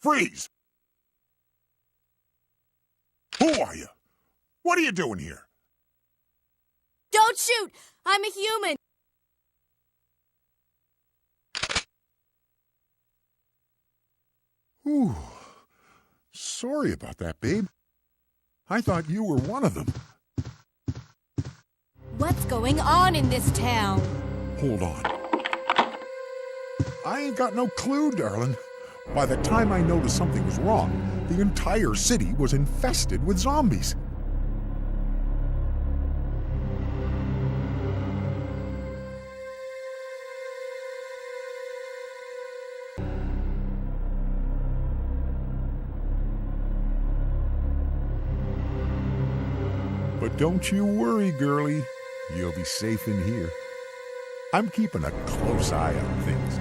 Freeze! Who are you? What are you doing here? Don't shoot! I'm a human! Ooh. Sorry about that, babe. I thought you were one of them. What's going on in this town? Hold on. I ain't got no clue, darling. By the time I noticed something was wrong, the entire city was infested with zombies. But don't you worry, girlie. You'll be safe in here. I'm keeping a close eye on things.